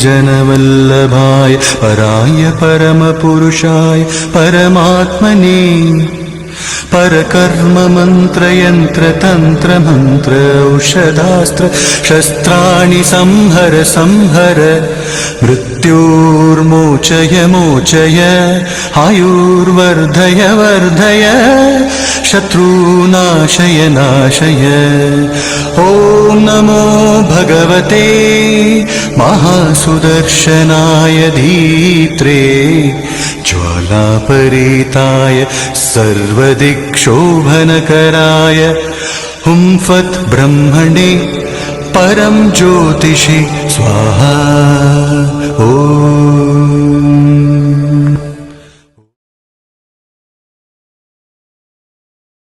जनवल्लभाय पराय परमपुरुषाय परमात्मने परकर्म मंत्र यंत्र तंत्र मंत्र औषधास्त्र शस्त्राणि संहर संहर मृत्युर्मोचय मोचय आयुर्वर्धय वर्धय शत्रुनाशय नाशय। ॐ नमो भगवते महासुदर्शनाय धीत्रे ज्वालापरीताय सर्वदिक्शोभनकराय हुं फट् ब्रह्मणे परं ज्योतिषि स्वाहा। ॐ